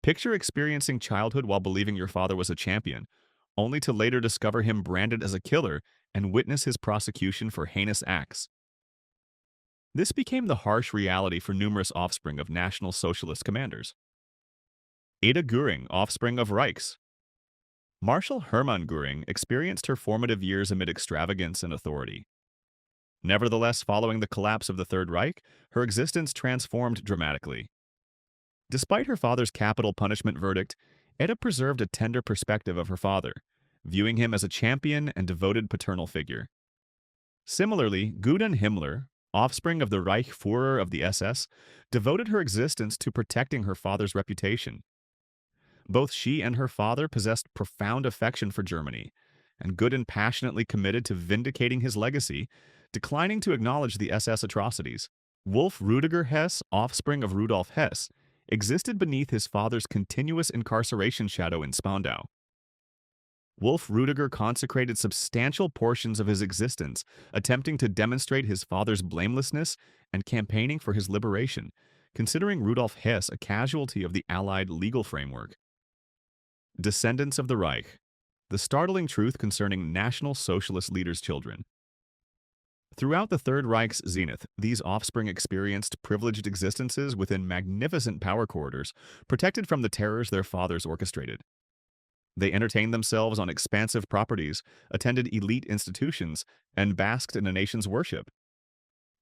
Picture experiencing childhood while believing your father was a champion, only to later discover him branded as a killer and witness his prosecution for heinous acts. This became the harsh reality for numerous offspring of National Socialist commanders. Ada Goering, offspring of Reichs. Marshal Hermann Goering experienced her formative years amid extravagance and authority. Nevertheless, following the collapse of the Third Reich, her existence transformed dramatically. Despite her father's capital punishment verdict, Ada preserved a tender perspective of her father, viewing him as a champion and devoted paternal figure. Similarly, Gudrun Himmler, offspring of the Reich Führer of the SS, devoted her existence to protecting her father's reputation. Both she and her father possessed profound affection for Germany, and Gudrun passionately committed to vindicating his legacy, declining to acknowledge the SS atrocities. Wolf Rudiger Hess, offspring of Rudolf Hess, existed beneath his father's continuous incarceration shadow in Spandau. Wolf Rudiger consecrated substantial portions of his existence, attempting to demonstrate his father's blamelessness and campaigning for his liberation, considering Rudolf Hess a casualty of the Allied legal framework. Descendants of the Reich. The startling truth concerning National Socialist leaders' children. Throughout the Third Reich's zenith, these offspring experienced privileged existences within magnificent power corridors, protected from the terrors their fathers orchestrated. They entertained themselves on expansive properties, attended elite institutions, and basked in a nation's worship.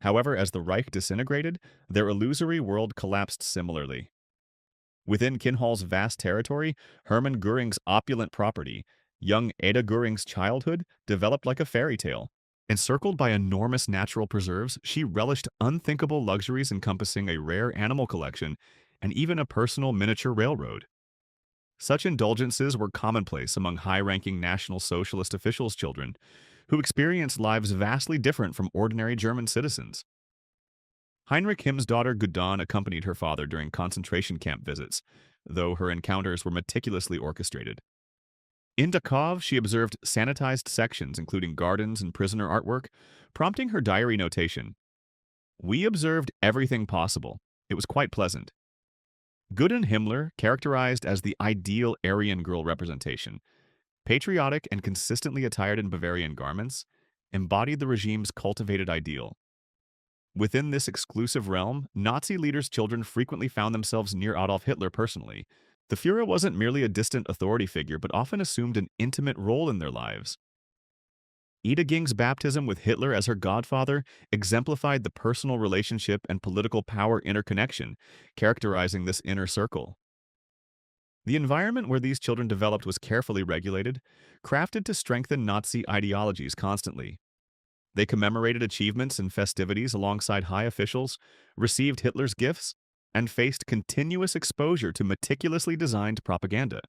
However, as the Reich disintegrated, their illusory world collapsed similarly. Within Kinhall's vast territory, Hermann Göring's opulent property, young Ada Göring's childhood, developed like a fairy tale. Encircled by enormous natural preserves, she relished unthinkable luxuries encompassing a rare animal collection and even a personal miniature railroad. Such indulgences were commonplace among high-ranking National Socialist officials' children, who experienced lives vastly different from ordinary German citizens. Heinrich Himm's daughter Gudrun accompanied her father during concentration camp visits, though her encounters were meticulously orchestrated. In Dachau, she observed sanitized sections, including gardens and prisoner artwork, prompting her diary notation. "We observed everything possible. It was quite pleasant." Gudrun Himmler, characterized as the ideal Aryan girl representation, patriotic and consistently attired in Bavarian garments, embodied the regime's cultivated ideal. Within this exclusive realm, Nazi leaders' children frequently found themselves near Adolf Hitler personally. The Führer wasn't merely a distant authority figure, but often assumed an intimate role in their lives. Ida Ging's baptism with Hitler as her godfather exemplified the personal relationship and political power interconnection, characterizing this inner circle. The environment where these children developed was carefully regulated, crafted to strengthen Nazi ideologies constantly. They commemorated achievements and festivities alongside high officials, received Hitler's gifts, and faced continuous exposure to meticulously designed propaganda.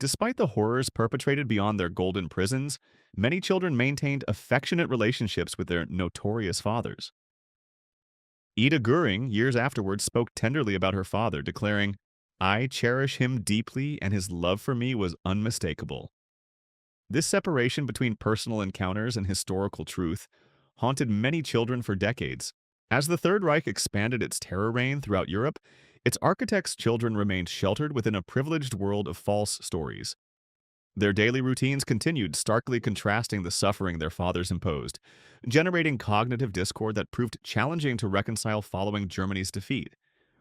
Despite the horrors perpetrated beyond their golden prisons, many children maintained affectionate relationships with their notorious fathers. Ida Goering, years afterwards, spoke tenderly about her father, declaring, "I cherish him deeply and his love for me was unmistakable." This separation between personal encounters and historical truth haunted many children for decades. As the Third Reich expanded its terror reign throughout Europe, its architects' children remained sheltered within a privileged world of false stories. Their daily routines continued, starkly contrasting the suffering their fathers imposed, generating cognitive discord that proved challenging to reconcile following Germany's defeat.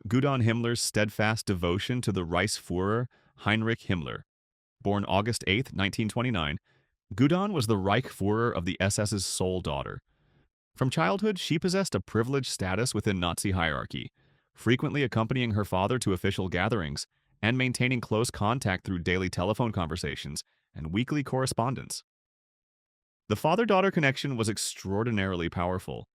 Gudrun Himmler's steadfast devotion to the Reichsführer Heinrich Himmler. Born August 8, 1929, Gudrun was the Reichsführer of the SS's sole daughter. From childhood, she possessed a privileged status within Nazi hierarchy, frequently accompanying her father to official gatherings and maintaining close contact through daily telephone conversations and weekly correspondence. The father-daughter connection was extraordinarily powerful.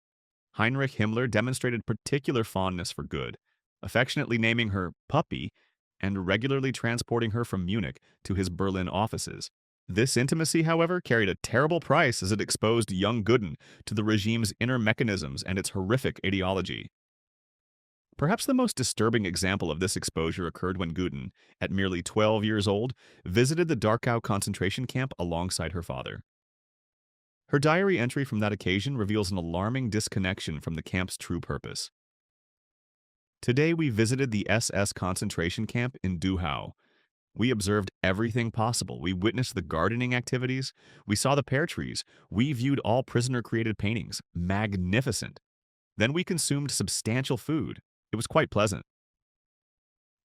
Heinrich Himmler demonstrated particular fondness for Good, affectionately naming her Puppy and regularly transporting her from Munich to his Berlin offices. This intimacy, however, carried a terrible price as it exposed young Gudrun to the regime's inner mechanisms and its horrific ideology. Perhaps the most disturbing example of this exposure occurred when Gudrun, at merely 12 years old, visited the Dachau concentration camp alongside her father. Her diary entry from that occasion reveals an alarming disconnection from the camp's true purpose. Today we visited the SS concentration camp in Dachau. We observed everything possible. We witnessed the gardening activities. We saw the pear trees. We viewed all prisoner-created paintings. Magnificent. Then we consumed substantial food. It was quite pleasant.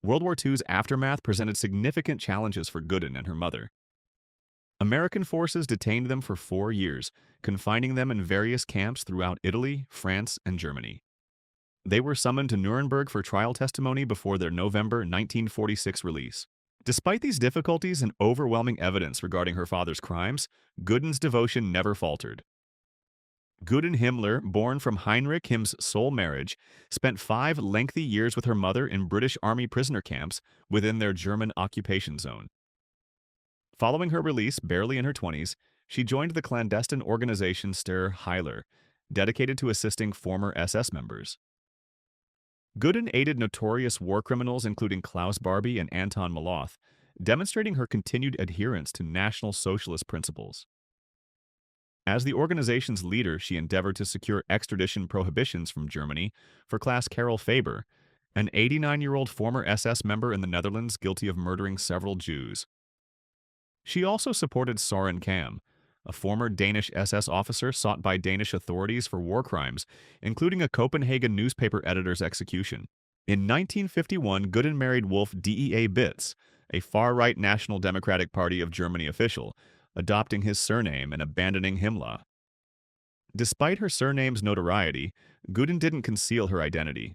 World War II's aftermath presented significant challenges for Gooden and her mother. American forces detained them for 4 years, confining them in various camps throughout Italy, France, and Germany. They were summoned to Nuremberg for trial testimony before their November 1946 release. Despite these difficulties and overwhelming evidence regarding her father's crimes, Gooden's devotion never faltered. Gudrun Himmler, born from Heinrich Himm's sole marriage, spent 5 lengthy years with her mother in British Army prisoner camps within their German occupation zone. Following her release, barely in her 20s, she joined the clandestine organization Ster Heiler, dedicated to assisting former SS members. Gudrun aided notorious war criminals including Klaus Barbie and Anton Maloth, demonstrating her continued adherence to National Socialist principles. As the organization's leader, she endeavored to secure extradition prohibitions from Germany for Klaas Karel Faber, an 89-year-old former SS member in the Netherlands guilty of murdering several Jews. She also supported Søren Kam, a former Danish SS officer sought by Danish authorities for war crimes, including a Copenhagen newspaper editor's execution. In 1951, Gudrun married Wolf Dea Bitz, a far-right National Democratic Party of Germany official, adopting his surname and abandoning Himmler. Despite her surname's notoriety, Gudrun didn't conceal her identity.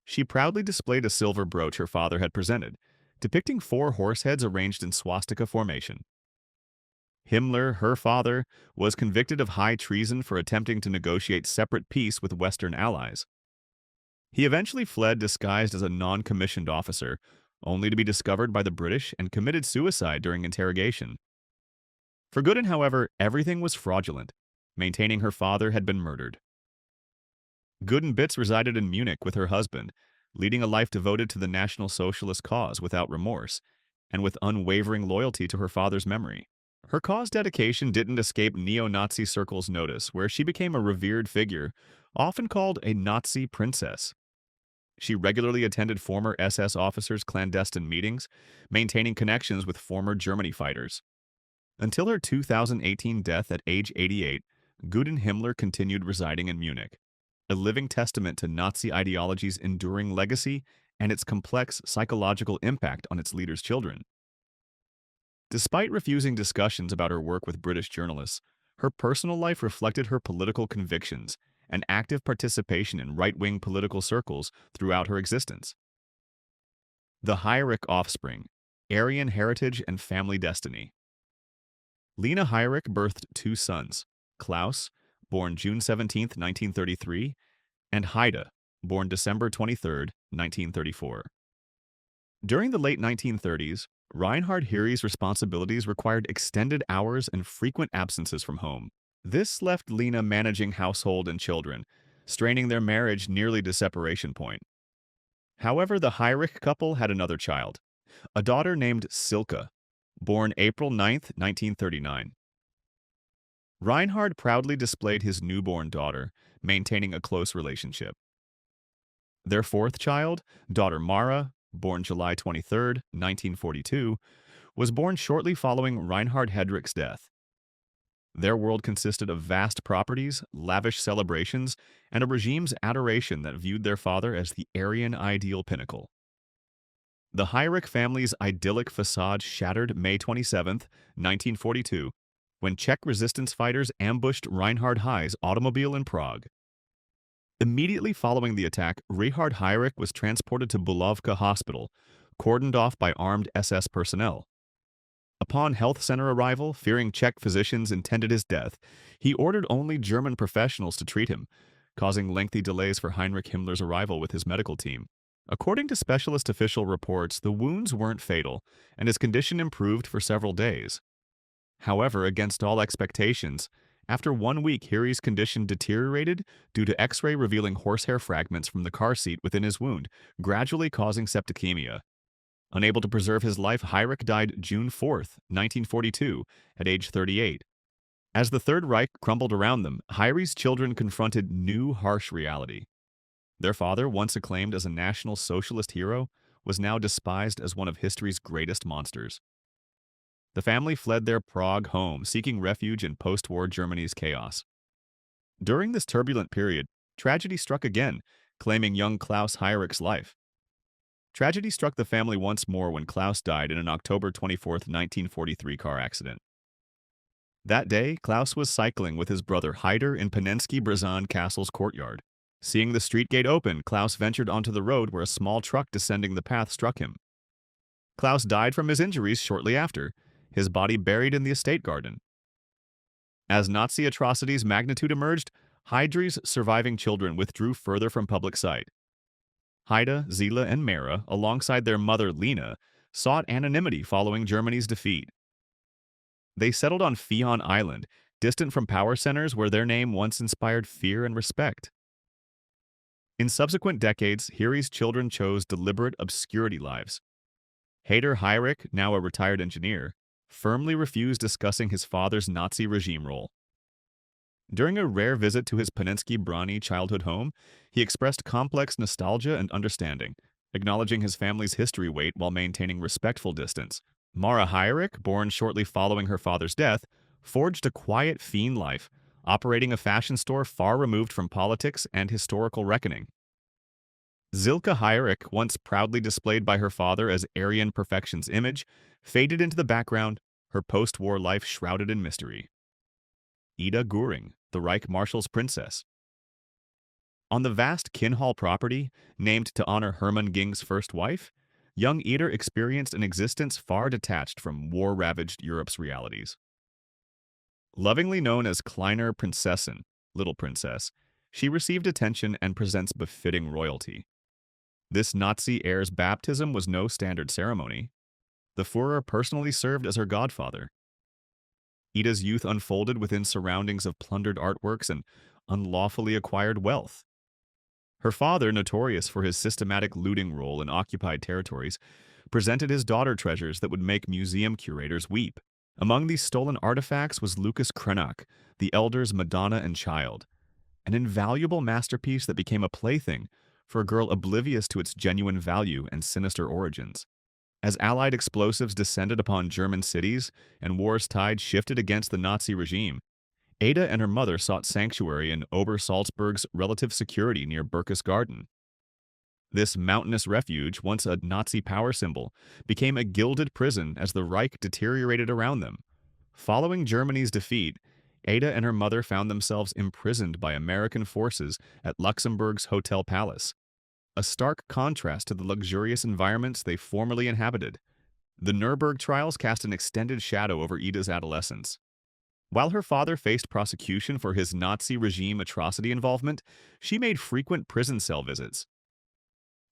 She proudly displayed a silver brooch her father had presented, depicting 4 horse heads arranged in swastika formation. Himmler, her father, was convicted of high treason for attempting to negotiate separate peace with Western allies. He eventually fled disguised as a non-commissioned officer, only to be discovered by the British and committed suicide during interrogation. For Gudrun, however, everything was fraudulent, maintaining her father had been murdered. Gudrun Bitz resided in Munich with her husband, leading a life devoted to the National Socialist cause without remorse, and with unwavering loyalty to her father's memory. Her cause dedication didn't escape neo-Nazi circles' notice, where she became a revered figure, often called a Nazi princess. She regularly attended former SS officers' clandestine meetings, maintaining connections with former Germany fighters. Until her 2018 death at age 88, Gudrun Himmler continued residing in Munich, a living testament to Nazi ideology's enduring legacy and its complex psychological impact on its leaders' children. Despite refusing discussions about her work with British journalists, her personal life reflected her political convictions and active participation in right-wing political circles throughout her existence. The Heyrich offspring, Aryan heritage and family destiny. Lena Heyrich birthed 2 sons, Klaus, born June 17, 1933, and Heide, born December 23, 1934. During the late 1930s, Reinhard Heery's responsibilities required extended hours and frequent absences from home. This left Lena managing household and children, straining their marriage nearly to separation point. However, the Heyrich couple had another child, a daughter named Silke, born April 9, 1939. Reinhard proudly displayed his newborn daughter, maintaining a close relationship. Their 4th child, daughter Mara, born July 23, 1942, was born shortly following Reinhard Heydrich's death. Their world consisted of vast properties, lavish celebrations, and a regime's adoration that viewed their father as the Aryan ideal pinnacle. The Heyrich family's idyllic facade shattered May 27, 1942, when Czech resistance fighters ambushed Reinhard Heydrich's automobile in Prague. Immediately following the attack, Richard Heydrich was transported to Bulovka Hospital, cordoned off by armed SS personnel. Upon health center arrival, fearing Czech physicians intended his death, he ordered only German professionals to treat him, causing lengthy delays for Heinrich Himmler's arrival with his medical team. According to specialist official reports, the wounds weren't fatal, and his condition improved for several days. However, against all expectations, after 1 week, Heery's condition deteriorated due to X-ray revealing horsehair fragments from the car seat within his wound, gradually causing septicemia. Unable to preserve his life, Heydrich died June 4, 1942, at age 38. As the Third Reich crumbled around them, Heery's children confronted new, harsh reality. Their father, once acclaimed as a National Socialist hero, was now despised as one of history's greatest monsters. The family fled their Prague home, seeking refuge in post-war Germany's chaos. During this turbulent period, tragedy struck again, claiming young Klaus Heirich's life. Tragedy struck the family once more when Klaus died in an October 24, 1943 car accident. That day, Klaus was cycling with his brother Heider in Panensky-Brzan Castle's courtyard. Seeing the street gate open, Klaus ventured onto the road where a small truck descending the path struck him. Klaus died from his injuries shortly after, his body buried in the estate garden. As Nazi atrocities' magnitude emerged, Heider's surviving children withdrew further from public sight. Haida, Zila, and Mera, alongside their mother Lena, sought anonymity following Germany's defeat. They settled on Fion Island, distant from power centers where their name once inspired fear and respect. In subsequent decades, Hiri's children chose deliberate obscurity lives. Heider Heirich, now a retired engineer, firmly refused discussing his father's Nazi regime role. During a rare visit to his Panensky-Brani childhood home, he expressed complex nostalgia and understanding, acknowledging his family's history weight while maintaining respectful distance. Mara Heirich, born shortly following her father's death, forged a quiet fiend life, operating a fashion store far removed from politics and historical reckoning. Zilka Heirich, once proudly displayed by her father as Aryan perfection's image, faded into the background, her post-war life shrouded in mystery. Ida Göring, the Reich Marshal's princess. On the vast Kinhall property, named to honor Hermann Ging's first wife, young Ida experienced an existence far detached from war-ravaged Europe's realities. Lovingly known as Kleiner Prinzessin, Little Princess, she received attention and presents befitting royalty. This Nazi heir's baptism was no standard ceremony. The Führer personally served as her godfather. Ida's youth unfolded within surroundings of plundered artworks and unlawfully acquired wealth. Her father, notorious for his systematic looting role in occupied territories, presented his daughter treasures that would make museum curators weep. Among these stolen artifacts was Lucas Cranach, the elder's Madonna and Child, an invaluable masterpiece that became a plaything for a girl oblivious to its genuine value and sinister origins. As Allied explosives descended upon German cities and war's tide shifted against the Nazi regime, Ada and her mother sought sanctuary in Ober-Salzburg's relative security near Berchtesgaden. This mountainous refuge, once a Nazi power symbol, became a gilded prison as the Reich deteriorated around them. Following Germany's defeat, Ada and her mother found themselves imprisoned by American forces at Luxembourg's Hotel Palace, a stark contrast to the luxurious environments they formerly inhabited. The Nuremberg trials cast an extended shadow over Ida's adolescence. While her father faced prosecution for his Nazi regime atrocity involvement, she made frequent prison cell visits.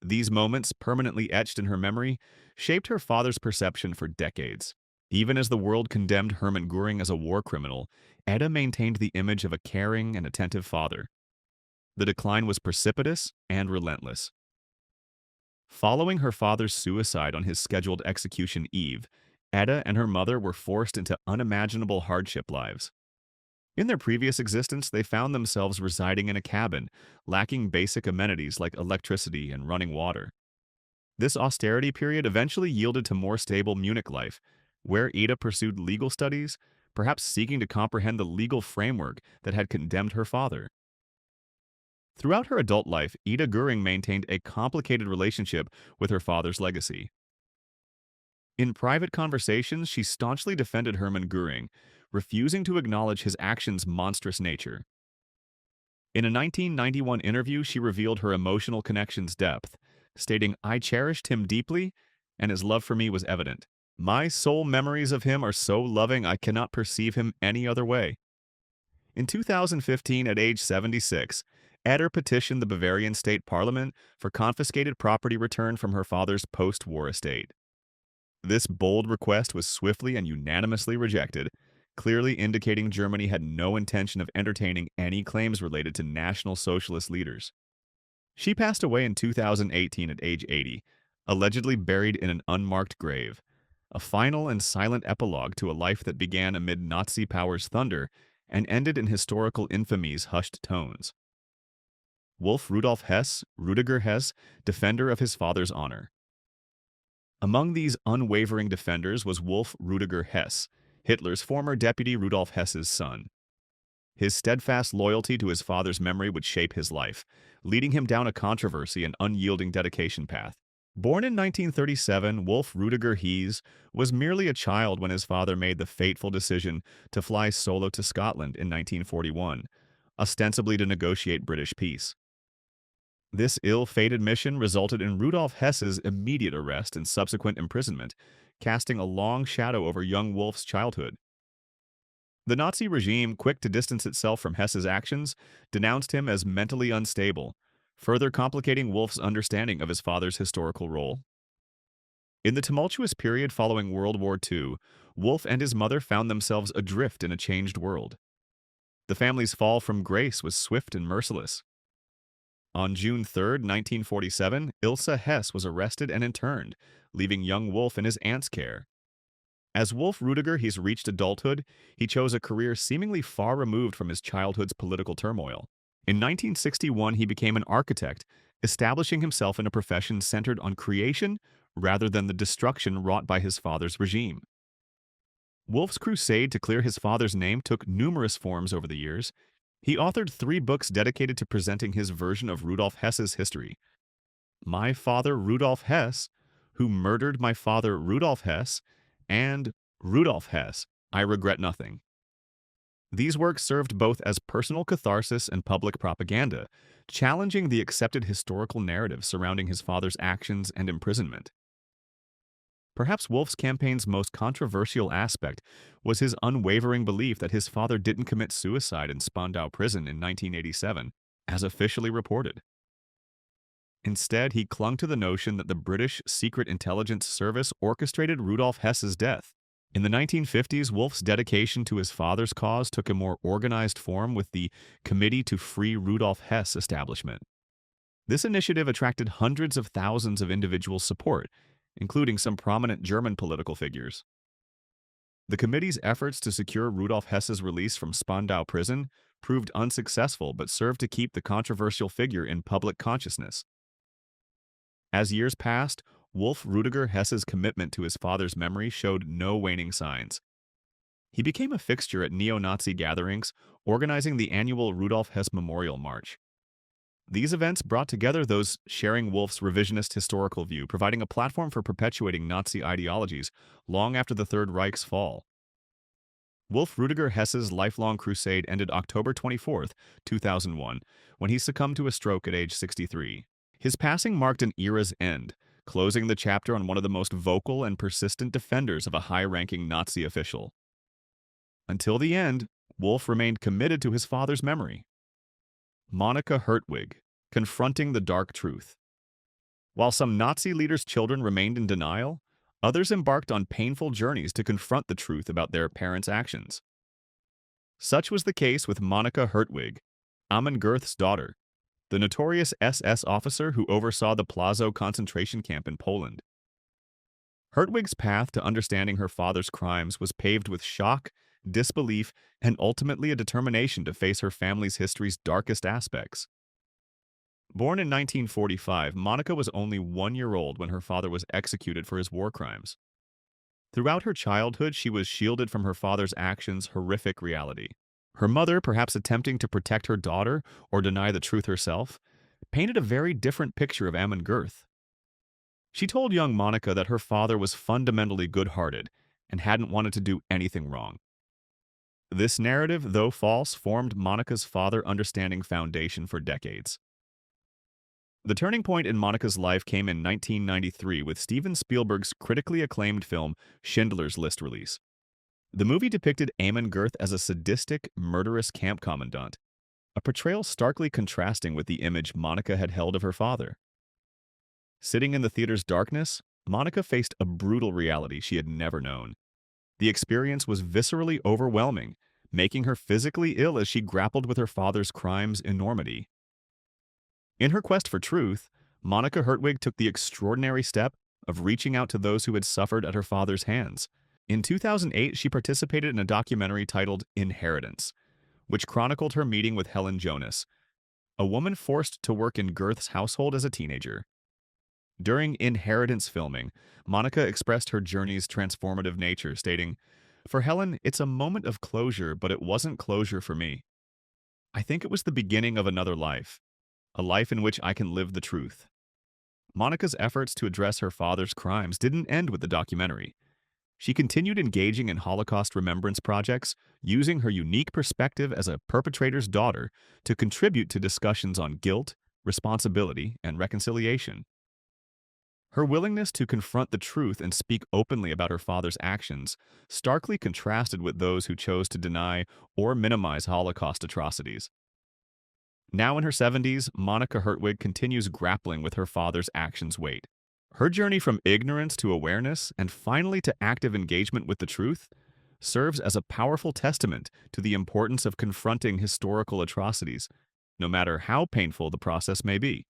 These moments, permanently etched in her memory, shaped her father's perception for decades. Even as the world condemned Hermann Göring as a war criminal, Ada maintained the image of a caring and attentive father. The decline was precipitous and relentless. Following her father's suicide on his scheduled execution eve, Ada and her mother were forced into unimaginable hardship lives. In their previous existence, they found themselves residing in a cabin, lacking basic amenities like electricity and running water. This austerity period eventually yielded to more stable Munich life, where Ida pursued legal studies, perhaps seeking to comprehend the legal framework that had condemned her father. Throughout her adult life, Ida Göring maintained a complicated relationship with her father's legacy. In private conversations, she staunchly defended Hermann Göring, refusing to acknowledge his actions' monstrous nature. In a 1991 interview, she revealed her emotional connection's depth, stating, "I cherished him deeply, and his love for me was evident. My sole memories of him are so loving I cannot perceive him any other way." In 2015, at age 76, Eder petitioned the Bavarian state parliament for confiscated property returned from her father's post-war estate. This bold request was swiftly and unanimously rejected, clearly indicating Germany had no intention of entertaining any claims related to National Socialist leaders. She passed away in 2018 at age 80, allegedly buried in an unmarked grave, a final and silent epilogue to a life that began amid Nazi power's thunder and ended in historical infamy's hushed tones. Wolf Rudolf Hess, Rudiger Hess, defender of his father's honor. Among these unwavering defenders was Wolf Rudiger Hess, Hitler's former deputy Rudolf Hess's son. His steadfast loyalty to his father's memory would shape his life, leading him down a controversy and unyielding dedication path. Born in 1937, Wolf Rudiger Hess was merely a child when his father made the fateful decision to fly solo to Scotland in 1941, ostensibly to negotiate British peace. This ill-fated mission resulted in Rudolf Hess's immediate arrest and subsequent imprisonment, casting a long shadow over young Wolf's childhood. The Nazi regime, quick to distance itself from Hess's actions, denounced him as mentally unstable, further complicating Wolf's understanding of his father's historical role. In the tumultuous period following World War II, Wolf and his mother found themselves adrift in a changed world. The family's fall from grace was swift and merciless. On June 3, 1947, Ilse Hess was arrested and interned, leaving young Wolf in his aunt's care. As Wolf Rudiger Hess reached adulthood, he chose a career seemingly far removed from his childhood's political turmoil. In 1961, he became an architect, establishing himself in a profession centered on creation rather than the destruction wrought by his father's regime. Wolf's crusade to clear his father's name took numerous forms over the years. He authored 3 books dedicated to presenting his version of Rudolf Hess's history. My Father Rudolf Hess, Who Murdered My Father Rudolf Hess, and Rudolf Hess, I Regret Nothing. These works served both as personal catharsis and public propaganda, challenging the accepted historical narrative surrounding his father's actions and imprisonment. Perhaps Wolf's campaign's most controversial aspect was his unwavering belief that his father didn't commit suicide in Spandau prison in 1987, as officially reported. Instead, he clung to the notion that the British Secret Intelligence Service orchestrated Rudolf Hess's death. In the 1950s, Wolf's dedication to his father's cause took a more organized form with the Committee to Free Rudolf Hess establishment. This initiative attracted hundreds of thousands of individual support, including some prominent German political figures. The committee's efforts to secure Rudolf Hess's release from Spandau prison proved unsuccessful but served to keep the controversial figure in public consciousness. As years passed, Wolf Rudiger Hess's commitment to his father's memory showed no waning signs. He became a fixture at neo-Nazi gatherings, organizing the annual Rudolf Hess Memorial March. These events brought together those sharing Wolf's revisionist historical view, providing a platform for perpetuating Nazi ideologies long after the Third Reich's fall. Wolf Rudiger Hess's lifelong crusade ended October 24, 2001, when he succumbed to a stroke at age 63. His passing marked an era's end, closing the chapter on one of the most vocal and persistent defenders of a high-ranking Nazi official. Until the end, Wolf remained committed to his father's memory. Monika Hertwig, confronting the dark truth. While some Nazi leaders' children remained in denial, others embarked on painful journeys to confront the truth about their parents' actions. Such was the case with Monika Hertwig, Amon Goeth's daughter, the notorious SS officer who oversaw the Plazow concentration camp in Poland. Hertwig's path to understanding her father's crimes was paved with shock, disbelief, and ultimately a determination to face her family's history's darkest aspects. Born in 1945, Monika was only 1 year old when her father was executed for his war crimes. Throughout her childhood, she was shielded from her father's actions' horrific reality. Her mother, perhaps attempting to protect her daughter or deny the truth herself, painted a very different picture of Amon Goeth. She told young Monika that her father was fundamentally good-hearted and hadn't wanted to do anything wrong. This narrative, though false, formed Monika's father-understanding foundation for decades. The turning point in Monika's life came in 1993 with Steven Spielberg's critically acclaimed film Schindler's List release. The movie depicted Amon Goeth as a sadistic, murderous camp commandant, a portrayal starkly contrasting with the image Monika had held of her father. Sitting in the theater's darkness, Monika faced a brutal reality she had never known. The experience was viscerally overwhelming, making her physically ill as she grappled with her father's crimes' enormity. In her quest for truth, Monika Hertwig took the extraordinary step of reaching out to those who had suffered at her father's hands. In 2008, she participated in a documentary titled Inheritance, which chronicled her meeting with Helen Jonas, a woman forced to work in Girth's household as a teenager. During Inheritance filming, Monica expressed her journey's transformative nature, stating, "For Helen, it's a moment of closure, but it wasn't closure for me. I think it was the beginning of another life, a life in which I can live the truth." Monica's efforts to address her father's crimes didn't end with the documentary. She continued engaging in Holocaust remembrance projects, using her unique perspective as a perpetrator's daughter to contribute to discussions on guilt, responsibility, and reconciliation. Her willingness to confront the truth and speak openly about her father's actions starkly contrasted with those who chose to deny or minimize Holocaust atrocities. Now in her 70s, Monica Hertwig continues grappling with her father's actions' weight. Her journey from ignorance to awareness and finally to active engagement with the truth serves as a powerful testament to the importance of confronting historical atrocities, no matter how painful the process may be.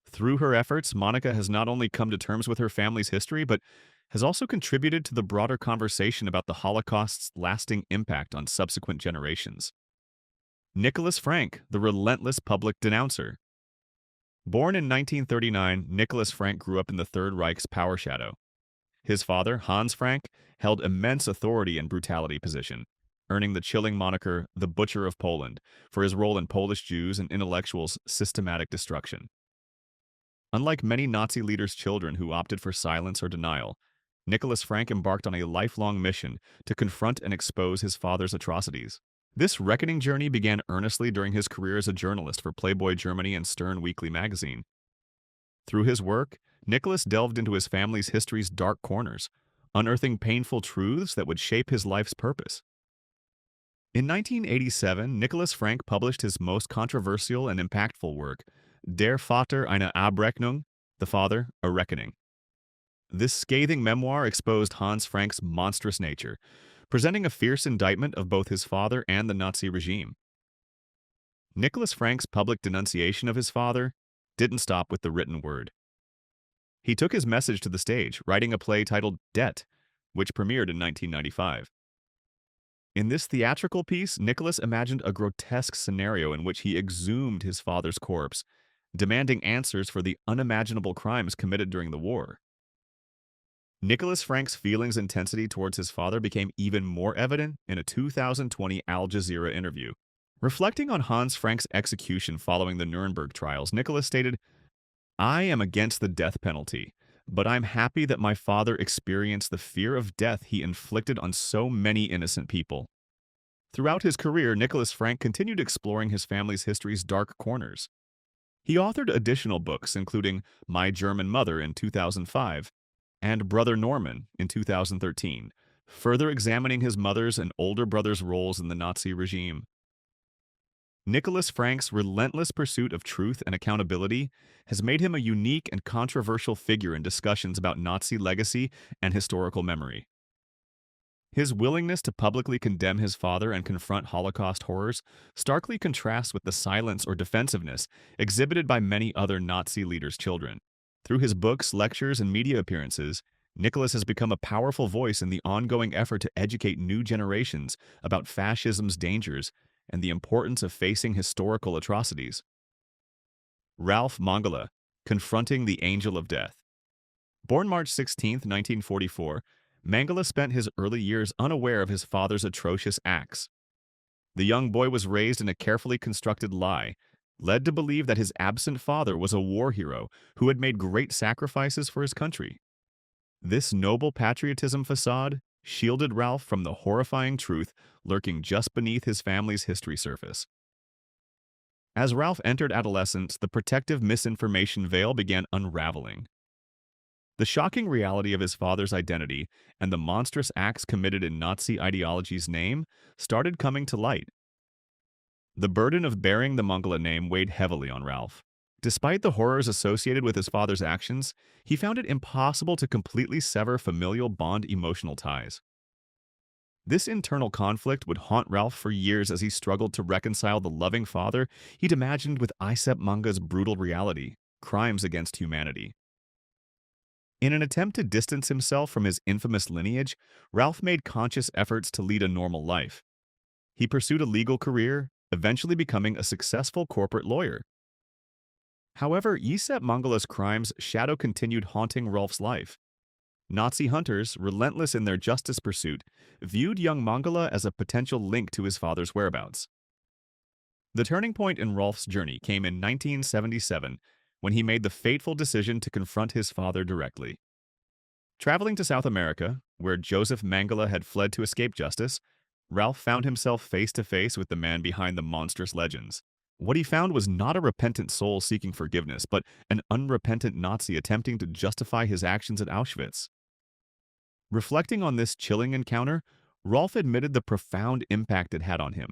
Through her efforts, Monica has not only come to terms with her family's history, but has also contributed to the broader conversation about the Holocaust's lasting impact on subsequent generations. Nicholas Frank, the relentless public denouncer. Born in 1939, Nicholas Frank grew up in the Third Reich's power shadow. His father, Hans Frank, held immense authority and brutality position, earning the chilling moniker the Butcher of Poland for his role in Polish Jews and intellectuals' systematic destruction. Unlike many Nazi leaders' children who opted for silence or denial, Nicholas Frank embarked on a lifelong mission to confront and expose his father's atrocities. This reckoning journey began earnestly during his career as a journalist for Playboy Germany and Stern Weekly magazine. Through his work, Nicholas delved into his family's history's dark corners, unearthing painful truths that would shape his life's purpose. In 1987, Nicholas Frank published his most controversial and impactful work, Der Vater eine Abrechnung, The Father, A Reckoning. This scathing memoir exposed Hans Frank's monstrous nature, presenting a fierce indictment of both his father and the Nazi regime. Nicholas Frank's public denunciation of his father didn't stop with the written word. He took his message to the stage, writing a play titled Debt, which premiered in 1995. In this theatrical piece, Nicholas imagined a grotesque scenario in which he exhumed his father's corpse, demanding answers for the unimaginable crimes committed during the war. Nicholas Frank's feelings intensity towards his father became even more evident in a 2020 Al Jazeera interview. Reflecting on Hans Frank's execution following the Nuremberg trials, Nicholas stated, "I am against the death penalty, but I'm happy that my father experienced the fear of death he inflicted on so many innocent people." Throughout his career, Nicholas Frank continued exploring his family's history's dark corners. He authored additional books, including My German Mother in 2005 and Brother Norman in 2013, further examining his mother's and older brother's roles in the Nazi regime. Nicholas Frank's relentless pursuit of truth and accountability has made him a unique and controversial figure in discussions about Nazi legacy and historical memory. His willingness to publicly condemn his father and confront Holocaust horrors starkly contrasts with the silence or defensiveness exhibited by many other Nazi leaders' children. Through his books, lectures, and media appearances, Nicholas has become a powerful voice in the ongoing effort to educate new generations about fascism's dangers and the importance of facing historical atrocities. Ralph Mangala, Confronting the Angel of Death. Born March 16, 1944, Mangala spent his early years unaware of his father's atrocious acts. The young boy was raised in a carefully constructed lie, led to believe that his absent father was a war hero who had made great sacrifices for his country. This noble patriotism facade shielded Ralph from the horrifying truth lurking just beneath his family's history surface. As Ralph entered adolescence, the protective misinformation veil began unraveling. The shocking reality of his father's identity and the monstrous acts committed in Nazi ideology's name started coming to light. The burden of bearing the Mangala name weighed heavily on Ralph. Despite the horrors associated with his father's actions, he found it impossible to completely sever familial bond emotional ties. This internal conflict would haunt Ralph for years as he struggled to reconcile the loving father he'd imagined with Isep Manga's brutal reality, crimes against humanity. In an attempt to distance himself from his infamous lineage, Ralph made conscious efforts to lead a normal life. He pursued a legal career, eventually becoming a successful corporate lawyer. However, Yusep Mengele's crimes shadow continued haunting Rolf's life. Nazi hunters, relentless in their justice pursuit, viewed young Mengele as a potential link to his father's whereabouts. The turning point in Rolf's journey came in 1977 when he made the fateful decision to confront his father directly. Traveling to South America, where Joseph Mengele had fled to escape justice, Ralph found himself face to face with the man behind the monstrous legends. What he found was not a repentant soul seeking forgiveness, but an unrepentant Nazi attempting to justify his actions at Auschwitz. Reflecting on this chilling encounter, Rolf admitted the profound impact it had on him.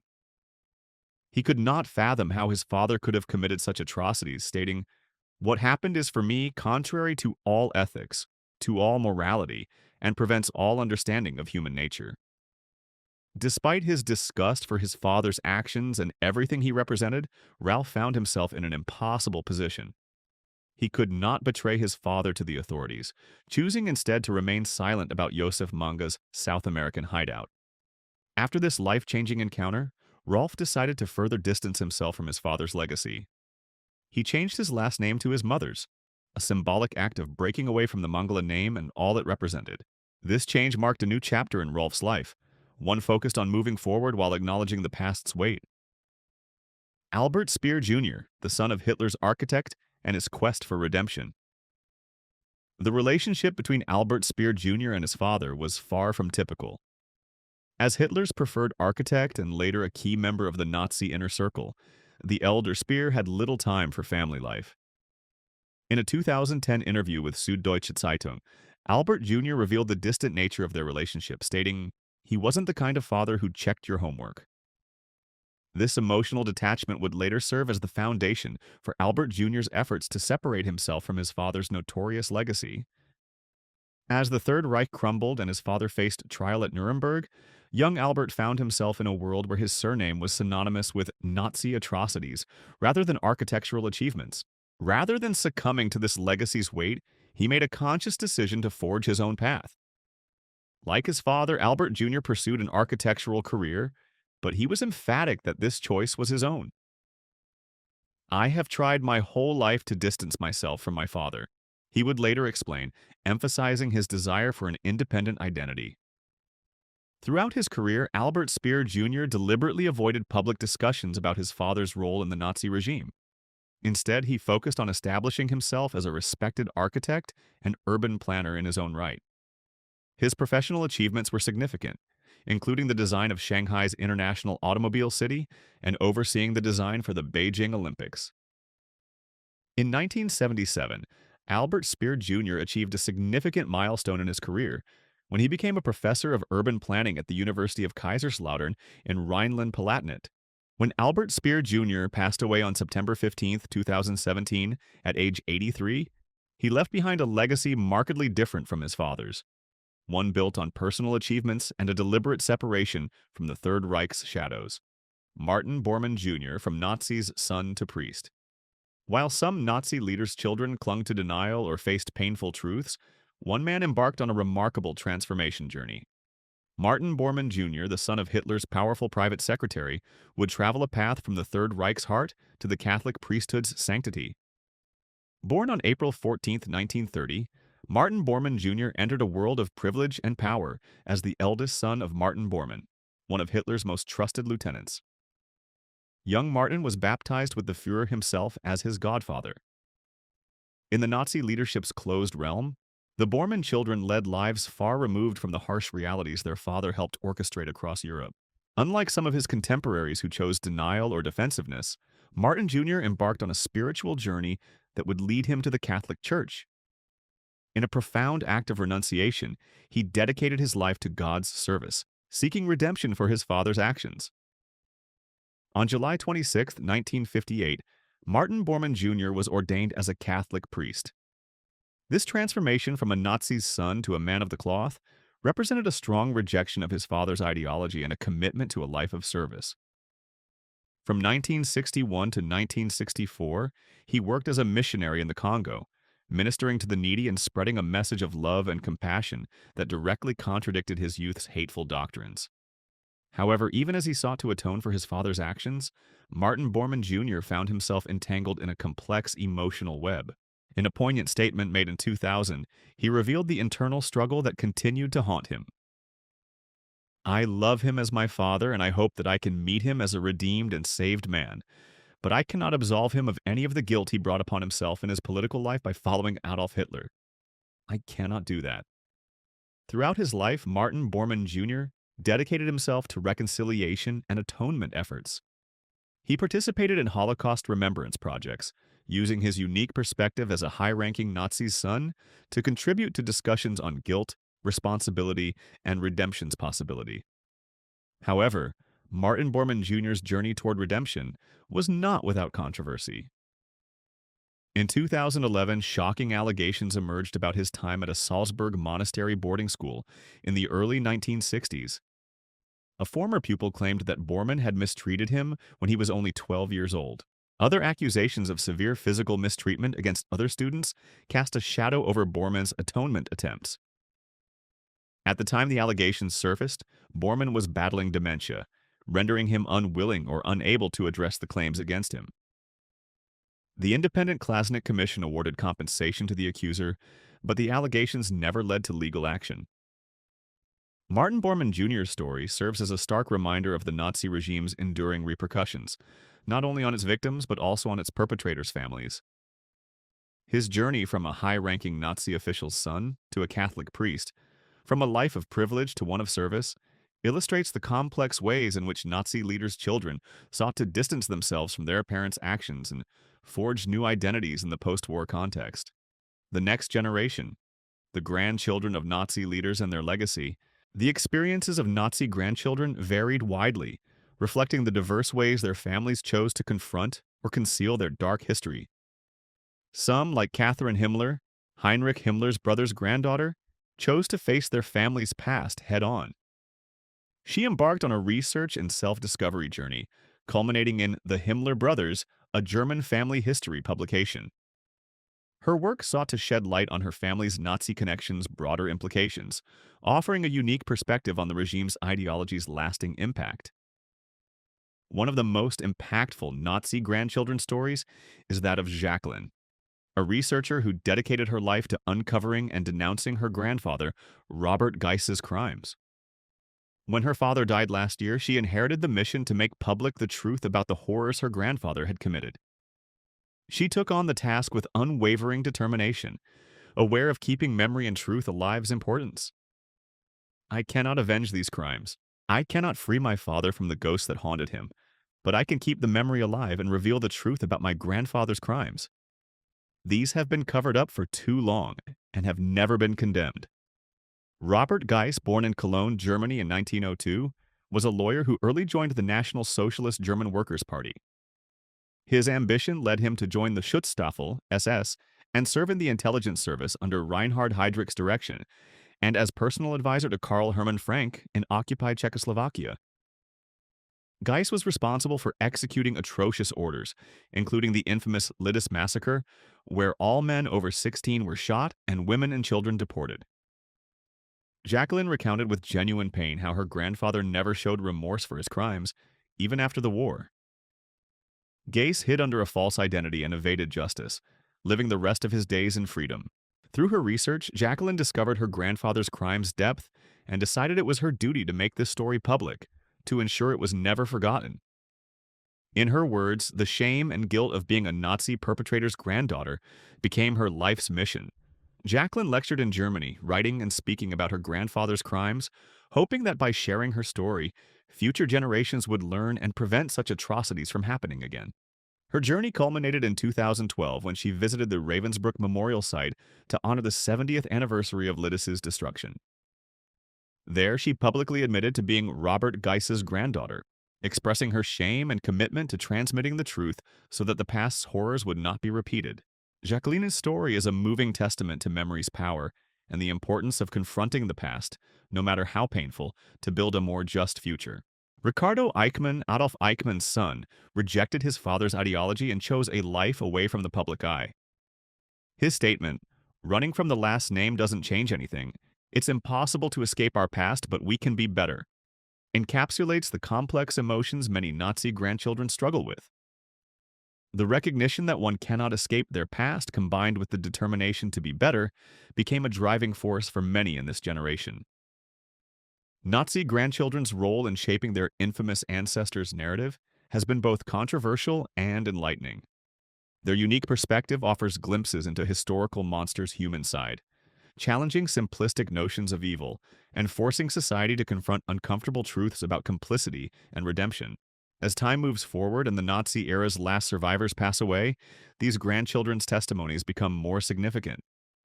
He could not fathom how his father could have committed such atrocities, stating, "What happened is for me contrary to all ethics, to all morality, and prevents all understanding of human nature." Despite his disgust for his father's actions and everything he represented, Ralph found himself in an impossible position. He could not betray his father to the authorities, choosing instead to remain silent about Josef Mengele's South American hideout. After this life-changing encounter, Rolf decided to further distance himself from his father's legacy. He changed his last name to his mother's, a symbolic act of breaking away from the Mengele name and all it represented. This change marked a new chapter in Rolf's life, one focused on moving forward while acknowledging the past's weight. Albert Speer Jr., the son of Hitler's architect, and his quest for redemption. The relationship between Albert Speer Jr. and his father was far from typical. As Hitler's preferred architect and later a key member of the Nazi inner circle, the elder Speer had little time for family life. In a 2010 interview with Süddeutsche Zeitung, Albert Jr. revealed the distant nature of their relationship, stating, "He wasn't the kind of father who checked your homework." This emotional detachment would later serve as the foundation for Albert Jr.'s efforts to separate himself from his father's notorious legacy. As the Third Reich crumbled and his father faced trial at Nuremberg, young Albert found himself in a world where his surname was synonymous with Nazi atrocities rather than architectural achievements. Rather than succumbing to this legacy's weight, he made a conscious decision to forge his own path. Like his father, Albert Jr. pursued an architectural career, but he was emphatic that this choice was his own. "I have tried my whole life to distance myself from my father," he would later explain, emphasizing his desire for an independent identity. Throughout his career, Albert Speer Jr. deliberately avoided public discussions about his father's role in the Nazi regime. Instead, he focused on establishing himself as a respected architect and urban planner in his own right. His professional achievements were significant, including the design of Shanghai's International Automobile City and overseeing the design for the Beijing Olympics. In 1977, Albert Speer Jr. achieved a significant milestone in his career when he became a professor of urban planning at the University of Kaiserslautern in Rhineland-Palatinate. When Albert Speer Jr. passed away on September 15, 2017, at age 83, he left behind a legacy markedly different from his father's, one built on personal achievements and a deliberate separation from the Third Reich's shadows. Martin Bormann Jr., from Nazi's son to priest. While some Nazi leaders' children clung to denial or faced painful truths, one man embarked on a remarkable transformation journey. Martin Bormann Jr., the son of Hitler's powerful private secretary, would travel a path from the Third Reich's heart to the Catholic priesthood's sanctity. Born on April 14, 1930, Martin Bormann Jr. entered a world of privilege and power as the eldest son of Martin Bormann, one of Hitler's most trusted lieutenants. Young Martin was baptized with the Führer himself as his godfather. In the Nazi leadership's closed realm, the Bormann children led lives far removed from the harsh realities their father helped orchestrate across Europe. Unlike some of his contemporaries who chose denial or defensiveness, Martin Jr. embarked on a spiritual journey that would lead him to the Catholic Church. In a profound act of renunciation, he dedicated his life to God's service, seeking redemption for his father's actions. On July 26, 1958, Martin Bormann Jr. was ordained as a Catholic priest. This transformation from a Nazi's son to a man of the cloth represented a strong rejection of his father's ideology and a commitment to a life of service. From 1961 to 1964, he worked as a missionary in the Congo, ministering to the needy and spreading a message of love and compassion that directly contradicted his youth's hateful doctrines. However, even as he sought to atone for his father's actions, Martin Bormann Jr. found himself entangled in a complex emotional web. In a poignant statement made in 2000, he revealed the internal struggle that continued to haunt him. "I love him as my father, and I hope that I can meet him as a redeemed and saved man. But I cannot absolve him of any of the guilt he brought upon himself in his political life by following Adolf Hitler. I cannot do that." Throughout his life, Martin Bormann Jr. dedicated himself to reconciliation and atonement efforts. He participated in Holocaust remembrance projects, using his unique perspective as a high-ranking Nazi's son to contribute to discussions on guilt, responsibility, and redemption's possibility. However, Martin Bormann Jr.'s journey toward redemption was not without controversy. In 2011, shocking allegations emerged about his time at a Salzburg monastery boarding school in the early 1960s. A former pupil claimed that Bormann had mistreated him when he was only 12 years old. Other accusations of severe physical mistreatment against other students cast a shadow over Bormann's atonement attempts. At the time the allegations surfaced, Bormann was battling dementia, rendering him unwilling or unable to address the claims against him. The independent Klasnick Commission awarded compensation to the accuser, but the allegations never led to legal action. Martin Bormann Jr.'s story serves as a stark reminder of the Nazi regime's enduring repercussions, not only on its victims but also on its perpetrators' families. His journey from a high-ranking Nazi official's son to a Catholic priest, from a life of privilege to one of service, illustrates the complex ways in which Nazi leaders' children sought to distance themselves from their parents' actions and forge new identities in the post-war context. The next generation, the grandchildren of Nazi leaders and their legacy, the experiences of Nazi grandchildren varied widely, reflecting the diverse ways their families chose to confront or conceal their dark history. Some, like Catherine Himmler, Heinrich Himmler's brother's granddaughter, chose to face their family's past head-on. She embarked on a research and self-discovery journey, culminating in The Himmler Brothers, a German family history publication. Her work sought to shed light on her family's Nazi connections' broader implications, offering a unique perspective on the regime's ideology's lasting impact. One of the most impactful Nazi grandchildren stories is that of Jacqueline, a researcher who dedicated her life to uncovering and denouncing her grandfather, Robert Geiss's crimes. When her father died last year, she inherited the mission to make public the truth about the horrors her grandfather had committed. She took on the task with unwavering determination, aware of keeping memory and truth alive's importance. "I cannot avenge these crimes. I cannot free my father from the ghosts that haunted him, but I can keep the memory alive and reveal the truth about my grandfather's crimes. These have been covered up for too long and have never been condemned." Robert Geiss, born in Cologne, Germany in 1902, was a lawyer who early joined the National Socialist German Workers' Party. His ambition led him to join the Schutzstaffel SS and serve in the intelligence service under Reinhard Heydrich's direction and as personal advisor to Karl Hermann Frank in occupied Czechoslovakia. Geiss was responsible for executing atrocious orders, including the infamous Liddus massacre, where all men over 16 were shot and women and children deported. Jacqueline recounted with genuine pain how her grandfather never showed remorse for his crimes, even after the war. Geiss hid under a false identity and evaded justice, living the rest of his days in freedom. Through her research, Jacqueline discovered her grandfather's crimes' depth and decided it was her duty to make this story public, to ensure it was never forgotten. In her words, the shame and guilt of being a Nazi perpetrator's granddaughter became her life's mission. Jacqueline lectured in Germany, writing and speaking about her grandfather's crimes, hoping that by sharing her story, future generations would learn and prevent such atrocities from happening again. Her journey culminated in 2012 when she visited the Ravensbrück Memorial Site to honor the 70th anniversary of Liddus's destruction. There, she publicly admitted to being Robert Geiss's granddaughter, expressing her shame and commitment to transmitting the truth so that the past's horrors would not be repeated. Jacqueline's story is a moving testament to memory's power and the importance of confronting the past, no matter how painful, to build a more just future. Ricardo Eichmann, Adolf Eichmann's son, rejected his father's ideology and chose a life away from the public eye. His statement, "Running from the last name doesn't change anything. It's impossible to escape our past, but we can be better," encapsulates the complex emotions many Nazi grandchildren struggle with. The recognition that one cannot escape their past, combined with the determination to be better, became a driving force for many in this generation. Nazi grandchildren's role in shaping their infamous ancestors' narrative has been both controversial and enlightening. Their unique perspective offers glimpses into historical monsters' human side, challenging simplistic notions of evil and forcing society to confront uncomfortable truths about complicity and redemption. As time moves forward and the Nazi era's last survivors pass away, these grandchildren's testimonies become more significant.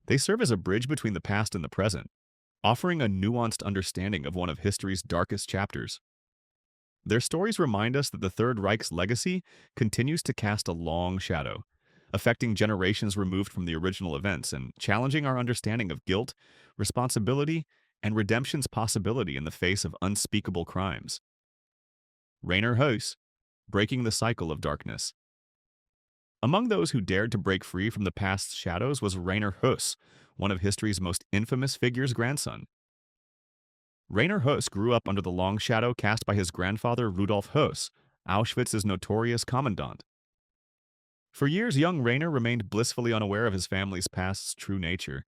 They serve as a bridge between the past and the present, offering a nuanced understanding of one of history's darkest chapters. Their stories remind us that the Third Reich's legacy continues to cast a long shadow, affecting generations removed from the original events and challenging our understanding of guilt, responsibility, and redemption's possibility in the face of unspeakable crimes. Rainer Höss, breaking the cycle of darkness. Among those who dared to break free from the past's shadows was Rainer Höss, one of history's most infamous figures' grandson. Rainer Höss grew up under the long shadow cast by his grandfather Rudolf Höss, Auschwitz's notorious commandant. For years, young Rainer remained blissfully unaware of his family's past's true nature.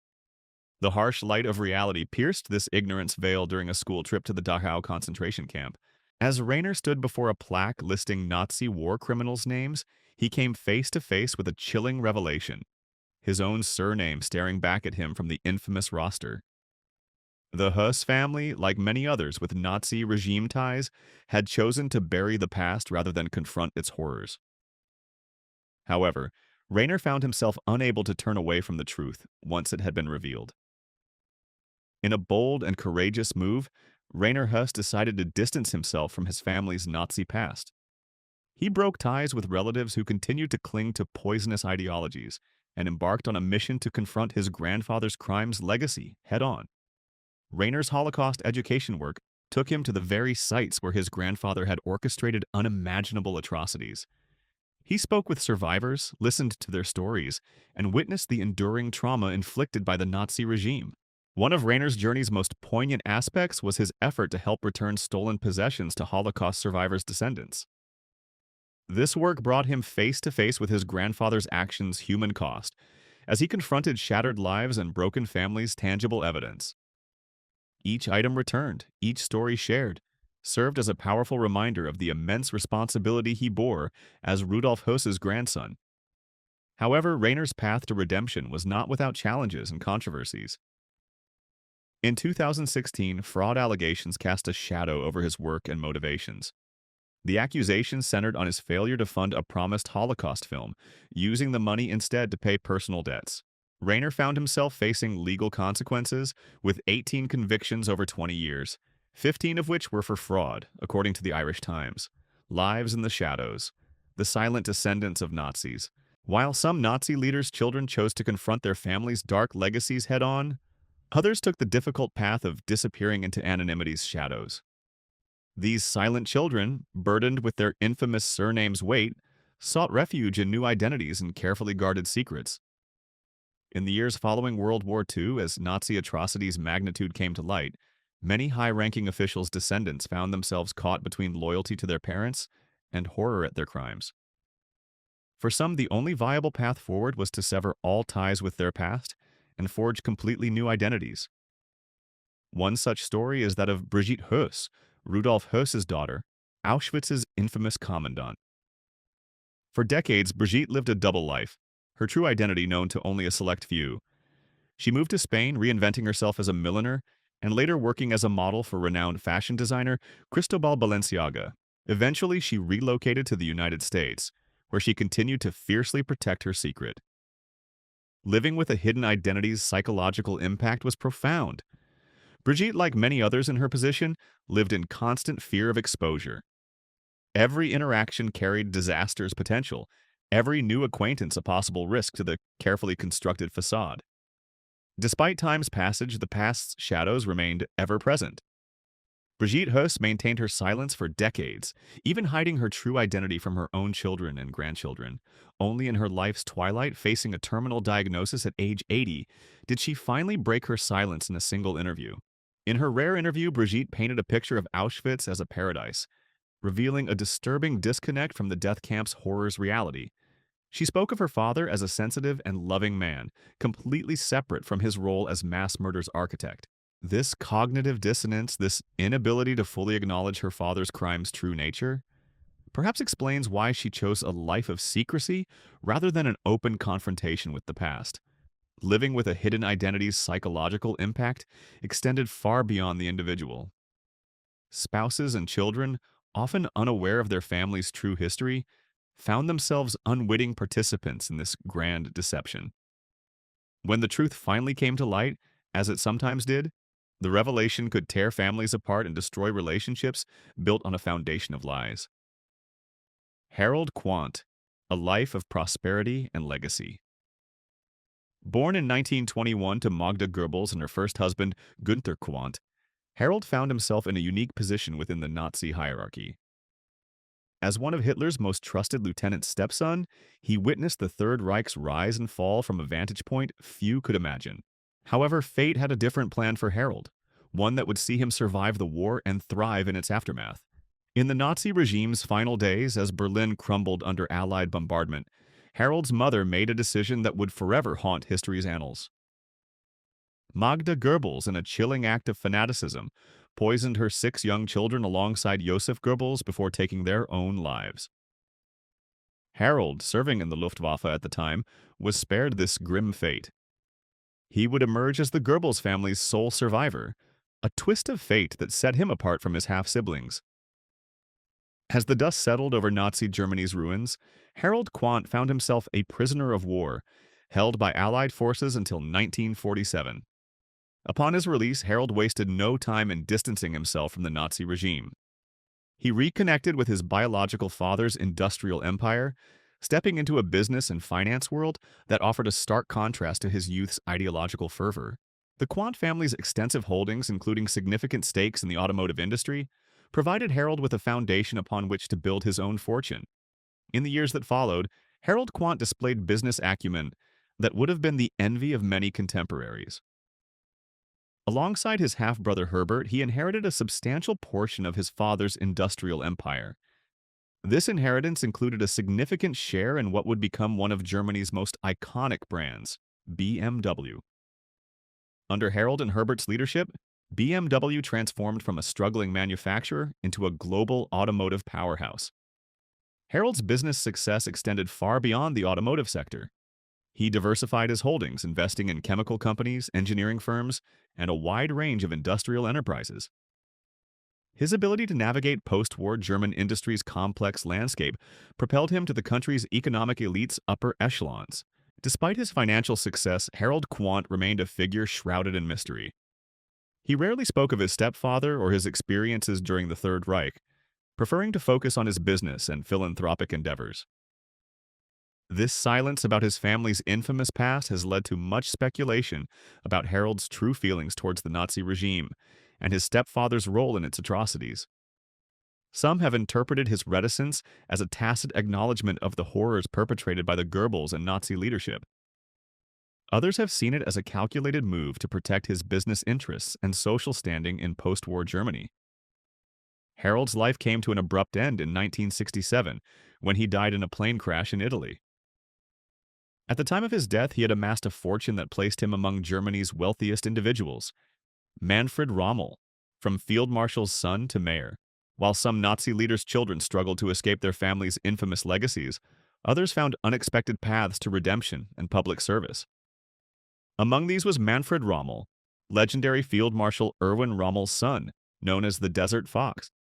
The harsh light of reality pierced this ignorance veil during a school trip to the Dachau concentration camp. As Rainer stood before a plaque listing Nazi war criminals' names, he came face to face with a chilling revelation: his own surname staring back at him from the infamous roster. The Höss family, like many others with Nazi regime ties, had chosen to bury the past rather than confront its horrors. However, Rainer found himself unable to turn away from the truth once it had been revealed. In a bold and courageous move, Rainer Höss decided to distance himself from his family's Nazi past. He broke ties with relatives who continued to cling to poisonous ideologies and embarked on a mission to confront his grandfather's crimes legacy head-on. Rainer's Holocaust education work took him to the very sites where his grandfather had orchestrated unimaginable atrocities. He spoke with survivors, listened to their stories, and witnessed the enduring trauma inflicted by the Nazi regime. One of Rainer's journey's most poignant aspects was his effort to help return stolen possessions to Holocaust survivors' descendants. This work brought him face to face with his grandfather's actions' human cost, as he confronted shattered lives and broken families' tangible evidence. Each item returned, each story shared, served as a powerful reminder of the immense responsibility he bore as Rudolf Höss's grandson. However, Rainer's path to redemption was not without challenges and controversies. In 2016, fraud allegations cast a shadow over his work and motivations. The accusations centered on his failure to fund a promised Holocaust film, using the money instead to pay personal debts. Rainer found himself facing legal consequences, with 18 convictions over 20 years, 15 of which were for fraud, according to the Irish Times. Lives in the shadows, the silent descendants of Nazis. While some Nazi leaders' children chose to confront their families' dark legacies head-on, others took the difficult path of disappearing into anonymity's shadows. These silent children, burdened with their infamous surname's weight, sought refuge in new identities and carefully guarded secrets. In the years following World War II, as Nazi atrocities' magnitude came to light, many high-ranking officials' descendants found themselves caught between loyalty to their parents and horror at their crimes. For some, the only viable path forward was to sever all ties with their past and forge completely new identities. One such story is that of Brigitte Höss, Rudolf Höss's daughter, Auschwitz's infamous commandant. For decades, Brigitte lived a double life, her true identity known to only a select few. She moved to Spain, reinventing herself as a milliner, and later working as a model for renowned fashion designer Cristobal Balenciaga. Eventually, she relocated to the United States, where she continued to fiercely protect her secret. Living with a hidden identity's psychological impact was profound. Brigitte, like many others in her position, lived in constant fear of exposure. Every interaction carried disaster's potential, every new acquaintance a possible risk to the carefully constructed facade. Despite time's passage, the past's shadows remained ever present. Brigitte Höss maintained her silence for decades, even hiding her true identity from her own children and grandchildren. Only in her life's twilight, facing a terminal diagnosis at age 80, did she finally break her silence in a single interview. In her rare interview, Brigitte painted a picture of Auschwitz as a paradise, revealing a disturbing disconnect from the death camp's horrors reality. She spoke of her father as a sensitive and loving man, completely separate from his role as mass murder's architect. This cognitive dissonance, this inability to fully acknowledge her father's crime's true nature, perhaps explains why she chose a life of secrecy rather than an open confrontation with the past. Living with a hidden identity's psychological impact extended far beyond the individual. Spouses and children, often unaware of their family's true history, found themselves unwitting participants in this grand deception. When the truth finally came to light, as it sometimes did, the revelation could tear families apart and destroy relationships built on a foundation of lies. Harold Quandt, A Life of Prosperity and Legacy. Born in 1921 to Magda Goebbels and her first husband, Günther Quandt, Harold found himself in a unique position within the Nazi hierarchy. As one of Hitler's most trusted lieutenant's stepson, he witnessed the Third Reich's rise and fall from a vantage point few could imagine. However, fate had a different plan for Harold, one that would see him survive the war and thrive in its aftermath. In the Nazi regime's final days, as Berlin crumbled under Allied bombardment, Harold's mother made a decision that would forever haunt history's annals. Magda Goebbels, in a chilling act of fanaticism, poisoned her 6 young children alongside Josef Goebbels before taking their own lives. Harold, serving in the Luftwaffe at the time, was spared this grim fate. He would emerge as the Goebbels family's sole survivor, a twist of fate that set him apart from his half-siblings. As the dust settled over Nazi Germany's ruins, Harold Quandt found himself a prisoner of war, held by Allied forces until 1947. Upon his release, Harold wasted no time in distancing himself from the Nazi regime. He reconnected with his biological father's industrial empire, stepping into a business and finance world that offered a stark contrast to his youth's ideological fervor. The Quandt family's extensive holdings, including significant stakes in the automotive industry, provided Harold with a foundation upon which to build his own fortune. In the years that followed, Harold Quandt displayed business acumen that would have been the envy of many contemporaries. Alongside his half-brother Herbert, he inherited a substantial portion of his father's industrial empire. This inheritance included a significant share in what would become one of Germany's most iconic brands, BMW. Under Harold and Herbert's leadership, BMW transformed from a struggling manufacturer into a global automotive powerhouse. Harold's business success extended far beyond the automotive sector. He diversified his holdings, investing in chemical companies, engineering firms, and a wide range of industrial enterprises. His ability to navigate post-war German industry's complex landscape propelled him to the country's economic elite's upper echelons. Despite his financial success, Harold Quandt remained a figure shrouded in mystery. He rarely spoke of his stepfather or his experiences during the Third Reich, preferring to focus on his business and philanthropic endeavors. This silence about his family's infamous past has led to much speculation about Harold's true feelings towards the Nazi regime and his stepfather's role in its atrocities. Some have interpreted his reticence as a tacit acknowledgement of the horrors perpetrated by the Goebbels and Nazi leadership. Others have seen it as a calculated move to protect his business interests and social standing in post-war Germany. Harold's life came to an abrupt end in 1967, when he died in a plane crash in Italy. At the time of his death, he had amassed a fortune that placed him among Germany's wealthiest individuals. Manfred Rommel, from field marshal's son to mayor. While some Nazi leaders' children struggled to escape their family's infamous legacies, others found unexpected paths to redemption and public service. Among these was Manfred Rommel, legendary Field Marshal Erwin Rommel's son, known as the Desert Fox.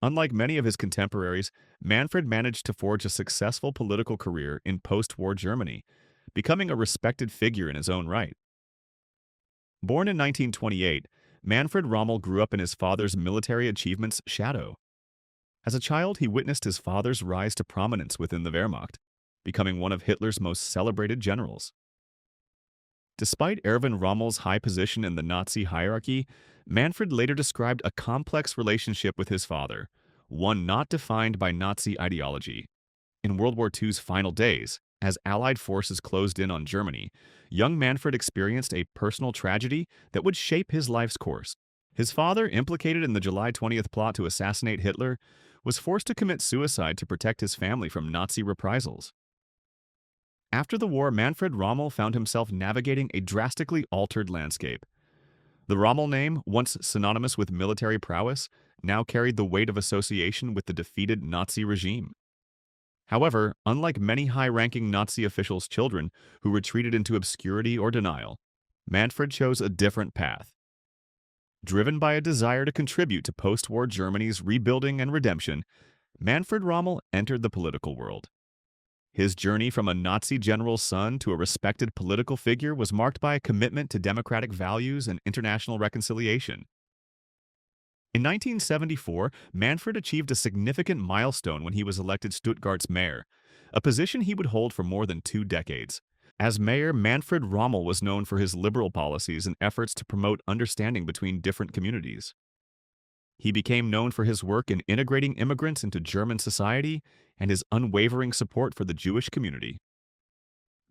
Unlike many of his contemporaries, Manfred managed to forge a successful political career in post-war Germany, becoming a respected figure in his own right. Born in 1928, Manfred Rommel grew up in his father's military achievements' shadow. As a child, he witnessed his father's rise to prominence within the Wehrmacht, becoming one of Hitler's most celebrated generals. Despite Erwin Rommel's high position in the Nazi hierarchy, Manfred later described a complex relationship with his father, one not defined by Nazi ideology. In World War II's final days, As Allied forces closed in on Germany, young Manfred experienced a personal tragedy that would shape his life's course. His father, implicated in the July 20th plot to assassinate Hitler, was forced to commit suicide to protect his family from Nazi reprisals. After the war, Manfred Rommel found himself navigating a drastically altered landscape. The Rommel name, once synonymous with military prowess, now carried the weight of association with the defeated Nazi regime. However, unlike many high-ranking Nazi officials' children who retreated into obscurity or denial, Manfred chose a different path. Driven by a desire to contribute to post-war Germany's rebuilding and redemption, Manfred Rommel entered the political world. His journey from a Nazi general's son to a respected political figure was marked by a commitment to democratic values and international reconciliation. In 1974, Manfred achieved a significant milestone when he was elected Stuttgart's mayor, a position he would hold for more than 2 decades. As mayor, Manfred Rommel was known for his liberal policies and efforts to promote understanding between different communities. He became known for his work in integrating immigrants into German society and his unwavering support for the Jewish community.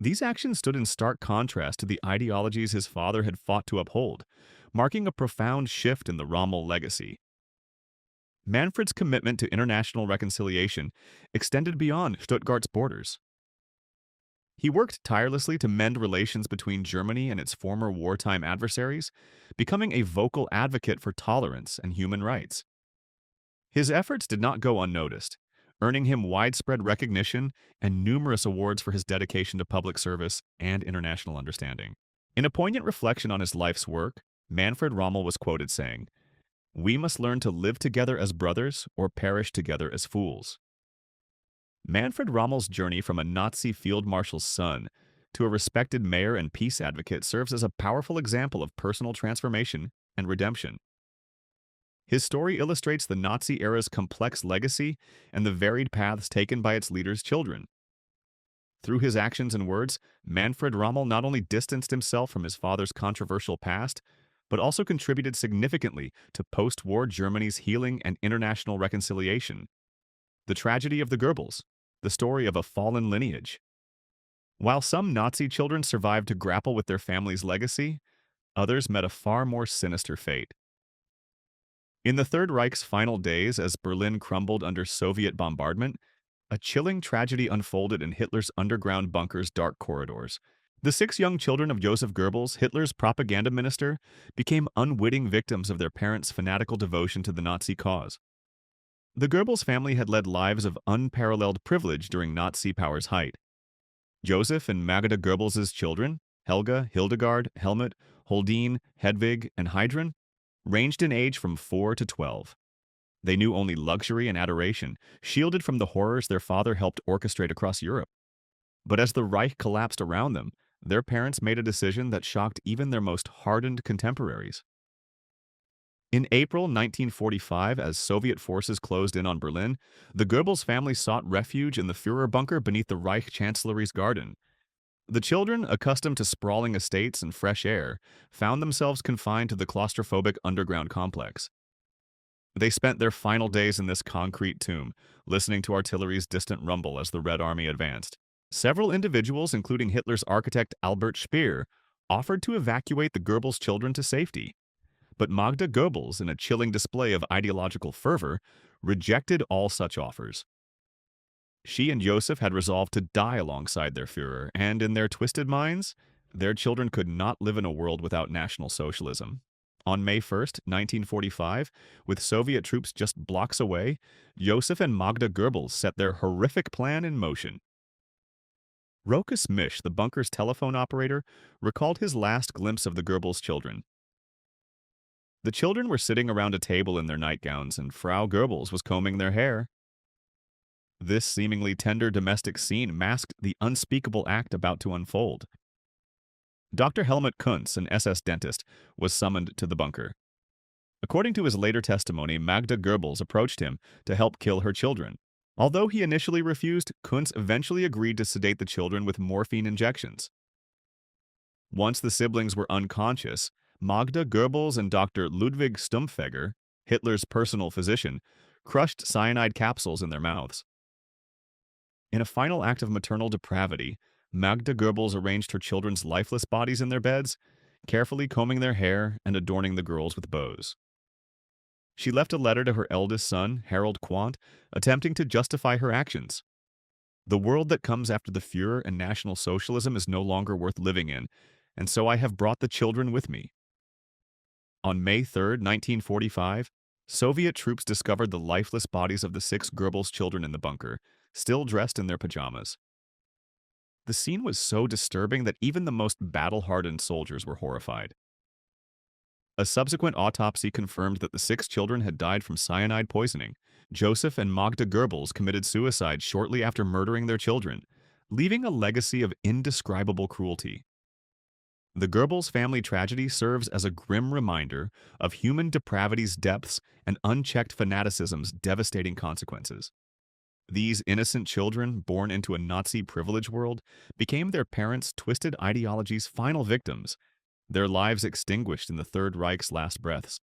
These actions stood in stark contrast to the ideologies his father had fought to uphold, marking a profound shift in the Rommel legacy. Manfred's commitment to international reconciliation extended beyond Stuttgart's borders. He worked tirelessly to mend relations between Germany and its former wartime adversaries, becoming a vocal advocate for tolerance and human rights. His efforts did not go unnoticed, earning him widespread recognition and numerous awards for his dedication to public service and international understanding. In a poignant reflection on his life's work, Manfred Rommel was quoted saying, "We must learn to live together as brothers or perish together as fools." Manfred Rommel's journey from a Nazi field marshal's son to a respected mayor and peace advocate serves as a powerful example of personal transformation and redemption. His story illustrates the Nazi era's complex legacy and the varied paths taken by its leaders' children. Through his actions and words, Manfred Rommel not only distanced himself from his father's controversial past, but also contributed significantly to post-war Germany's healing and international reconciliation. The tragedy of the Goebbels, the story of a fallen lineage. While some Nazi children survived to grapple with their family's legacy, others met a far more sinister fate. In the Third Reich's final days, as Berlin crumbled under Soviet bombardment, a chilling tragedy unfolded in Hitler's underground bunker's dark corridors. The 6 young children of Joseph Goebbels, Hitler's propaganda minister, became unwitting victims of their parents' fanatical devotion to the Nazi cause. The Goebbels family had led lives of unparalleled privilege during Nazi power's height. Joseph and Magda Goebbels' children, Helga, Hildegard, Helmut, Holdine, Hedwig, and Heidrun, ranged in age from 4 to 12. They knew only luxury and adoration, shielded from the horrors their father helped orchestrate across Europe. But as the Reich collapsed around them, their parents made a decision that shocked even their most hardened contemporaries. In April 1945, as Soviet forces closed in on Berlin, the Goebbels family sought refuge in the Führer bunker beneath the Reich Chancellery's garden. The children, accustomed to sprawling estates and fresh air, found themselves confined to the claustrophobic underground complex. They spent their final days in this concrete tomb, listening to artillery's distant rumble as the Red Army advanced. Several individuals, including Hitler's architect Albert Speer, offered to evacuate the Goebbels children to safety. But Magda Goebbels, in a chilling display of ideological fervor, rejected all such offers. She and Joseph had resolved to die alongside their Führer, and in their twisted minds, their children could not live in a world without National Socialism. On May 1st, 1945, with Soviet troops just blocks away, Joseph and Magda Goebbels set their horrific plan in motion. Rokas Misch, the bunker's telephone operator, recalled his last glimpse of the Goebbels children. The children were sitting around a table in their nightgowns, and Frau Goebbels was combing their hair. This seemingly tender domestic scene masked the unspeakable act about to unfold. Dr. Helmut Kuntz, an SS dentist, was summoned to the bunker. According to his later testimony, Magda Goebbels approached him to help kill her children. Although he initially refused, Kuntz eventually agreed to sedate the children with morphine injections. Once the siblings were unconscious, Magda Goebbels and Dr. Ludwig Stumpfegger, Hitler's personal physician, crushed cyanide capsules in their mouths. In a final act of maternal depravity, Magda Goebbels arranged her children's lifeless bodies in their beds, carefully combing their hair and adorning the girls with bows. She left a letter to her eldest son, Harold Quandt, attempting to justify her actions. The world that comes after the Fuhrer and National Socialism is no longer worth living in, and so I have brought the children with me. On May 3, 1945, Soviet troops discovered the lifeless bodies of the 6 Goebbels children in the bunker, still dressed in their pajamas. The scene was so disturbing that even the most battle-hardened soldiers were horrified. A subsequent autopsy confirmed that the 6 children had died from cyanide poisoning. Joseph and Magda Goebbels committed suicide shortly after murdering their children, leaving a legacy of indescribable cruelty. The Goebbels family tragedy serves as a grim reminder of human depravity's depths and unchecked fanaticism's devastating consequences. These innocent children, born into a Nazi privilege world, became their parents' twisted ideology's final victims, their lives extinguished in the Third Reich's last breaths.